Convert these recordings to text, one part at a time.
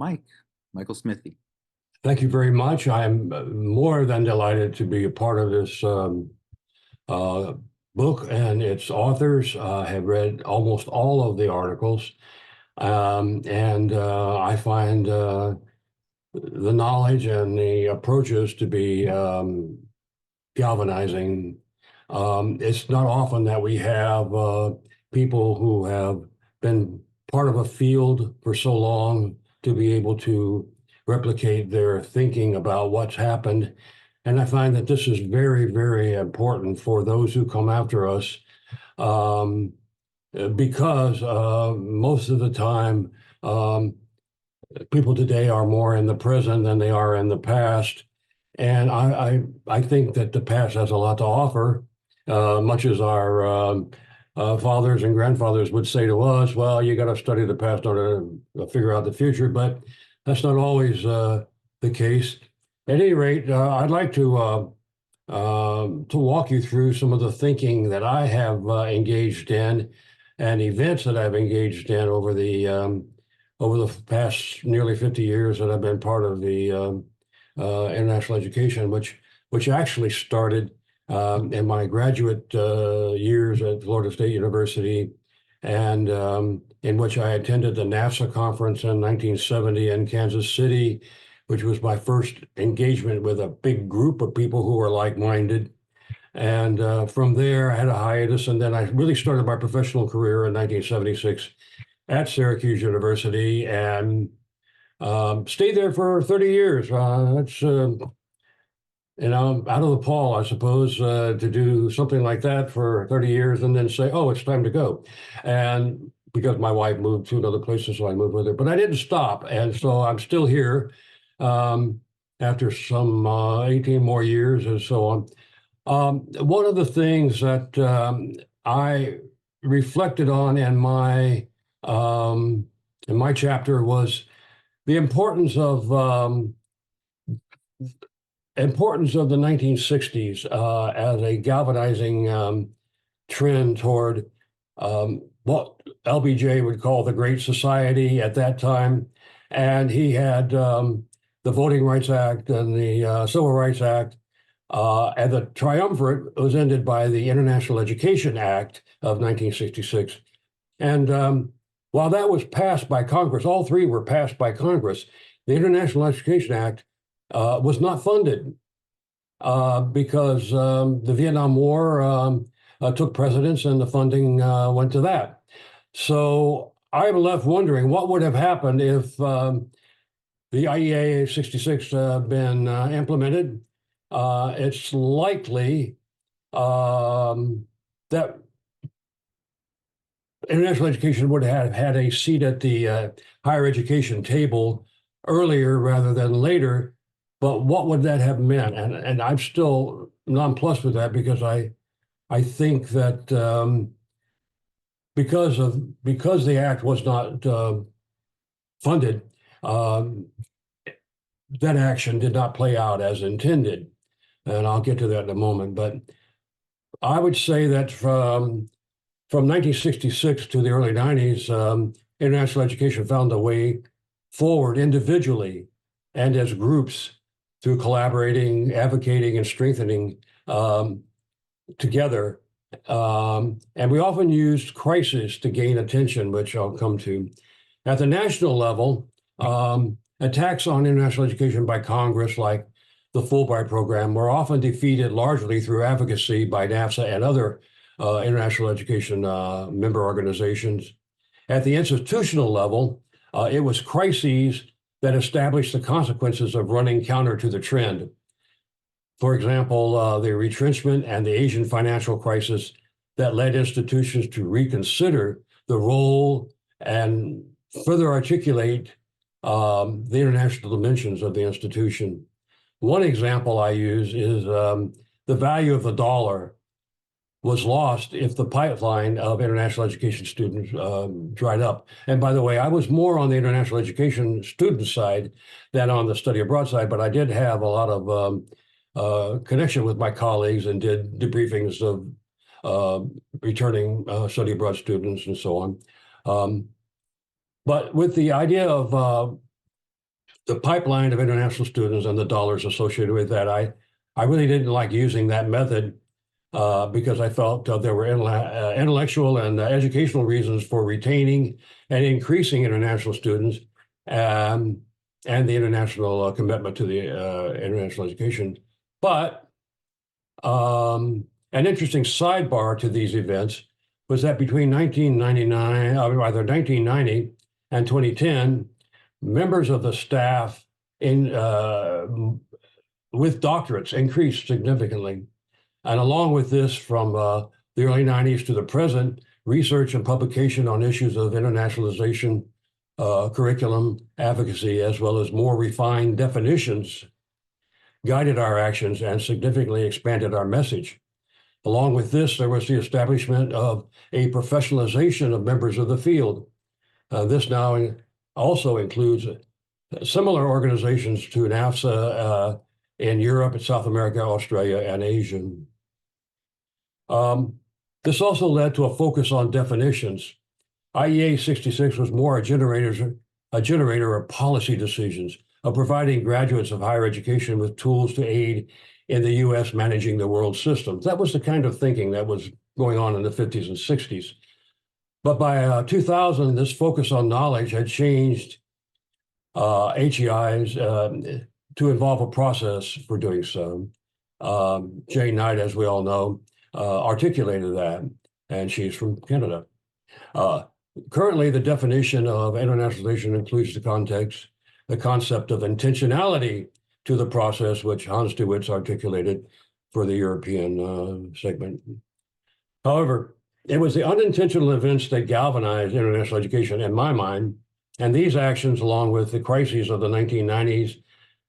Michael Smithee. Thank you very much. I'm more than delighted to be a part of this book and its authors. I have read almost all of the articles, and I find the knowledge and the approaches to be galvanizing. It's not often that we have people who have been part of a field for so long to be able to replicate their thinking about what's happened. And I find that this is very, very important for those who come after us, because most of the time, people today are more in the present than they are in the past. And I think that the past has a lot to offer, much as our fathers and grandfathers would say to us, well, you got to study the past in order to figure out the future, but that's not always the case. At any rate, I'd like to walk you through some of the thinking that I have engaged in and events that I've engaged in over the past nearly 50 years that I've been part of the international education, which actually started in my graduate years at Florida State University, and in which I attended the NAFSA conference in 1970 in Kansas City, which was my first engagement with a big group of people who were like-minded. And from there, I had a hiatus, and then I really started my professional career in 1976 at Syracuse University, and stayed there for 30 years. That's out of the pall, I suppose, to do something like that for 30 years and then say, oh, it's time to go. And because my wife moved to another place, so I moved with her. But I didn't stop, and so I'm still here after some 18 more years and so on. One of the things that I reflected on in my chapter was the importance of the 1960s as a galvanizing trend toward what LBJ would call the Great Society at that time. And he had the Voting Rights Act and the Civil Rights Act, and the triumvirate was ended by the International Education Act of 1966. And while that was passed by Congress, all three were passed by Congress, the International Education Act was not funded because the Vietnam War took precedence and the funding went to that. So I'm left wondering what would have happened if the IEA 66 been implemented. It's likely that international education would have had a seat at the higher education table earlier rather than later. But what would that have meant? And I'm still nonplussed with that, because I think that because the act was not funded, that action did not play out as intended. And I'll get to that in a moment. But I would say that from 1966 to the early 90s, international education found a way forward individually and as groups through collaborating, advocating, and strengthening together. And we often used crisis to gain attention, which I'll come to. At the national level, attacks on international education by Congress, like the Fulbright program, were often defeated largely through advocacy by NAFSA and other international education member organizations. At the institutional level, it was crises that established the consequences of running counter to the trend. For example, the retrenchment and the Asian financial crisis that led institutions to reconsider the role and further articulate the international dimensions of the institution. One example I use is the value of the dollar was lost if the pipeline of international education students dried up. And by the way, I was more on the international education student side than on the study abroad side, but I did have a lot of connection with my colleagues and did debriefings of returning study abroad students and so on. But with the idea of the pipeline of international students and the dollars associated with that. I really didn't like using that method because I felt there were intellectual and educational reasons for retaining and increasing international students, um, and the international commitment to the international education. But an interesting sidebar to these events was that between 1999, either 1990 and 2010, members of the staff in with doctorates increased significantly. And along with this, from the early 90s to the present, research and publication on issues of internationalization, curriculum, advocacy, as well as more refined definitions guided our actions and significantly expanded our message. Along with this, there was the establishment of a professionalization of members of the field. This now also includes similar organizations to NAFSA in Europe, and South America, Australia, and Asia. This also led to a focus on definitions. IEA 66 was more a generator of policy decisions, of providing graduates of higher education with tools to aid in the U.S. managing the world system. That was the kind of thinking that was going on in the 50s and 60s. But by 2000, this focus on knowledge had changed HEIs to involve a process for doing so. Jane Knight, as we all know, articulated that, and she's from Canada. Currently, the definition of internationalization includes the concept of intentionality to the process, which Hans de Wit's articulated for the European segment. However, it was the unintentional events that galvanized international education, in my mind, and these actions, along with the crises of the 1990s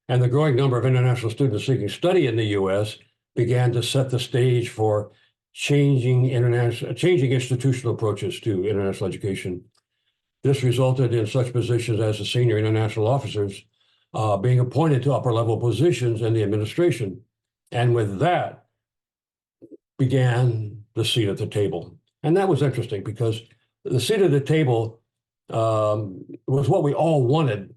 and the growing number of international students seeking study in the U.S., began to set the stage for changing institutional approaches to international education. This resulted in such positions as the senior international officers being appointed to upper level positions in the administration. And with that began the seat at the table. And that was interesting because the seat at the table was what we all wanted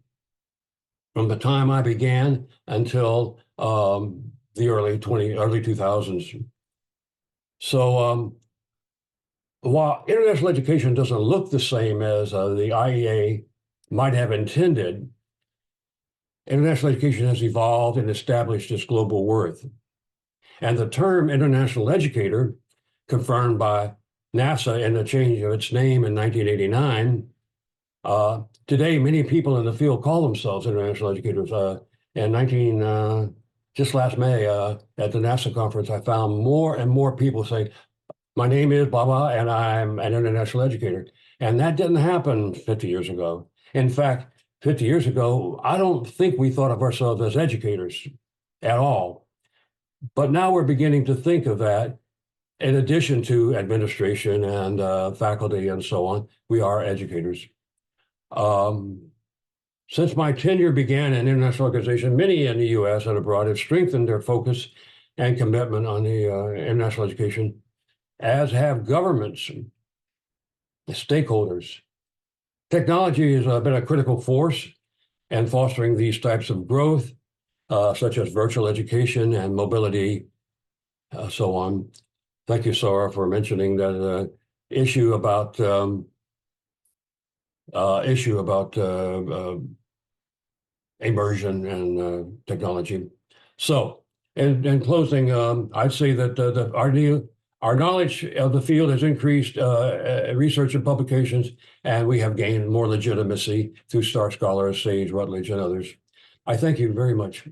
from the time I began until the early 2000s. So while international education doesn't look the same as the IEA might have intended, international education has evolved and established its global worth. And the term international educator, confirmed by NASA in the change of its name in 1989, today many people in the field call themselves international educators. Just last May at the NASA conference, I found more and more people say, my name is blah, blah, and I'm an international educator. And that didn't happen 50 years ago. In fact, 50 years ago, I don't think we thought of ourselves as educators at all. But now we're beginning to think of that. In addition to administration and faculty and so on, we are educators. Since my tenure began in international organization, many in the U.S. and abroad have strengthened their focus and commitment on the international education, as have governments, stakeholders. Technology has been a critical force in fostering these types of growth, such as virtual education and mobility, so on. Thank you, Sarah, for mentioning that issue about immersion and technology. So, in closing, I'd say that our knowledge of the field has increased, research and publications, and we have gained more legitimacy through Star Scholars, Sage, Rutledge, and others. I thank you very much.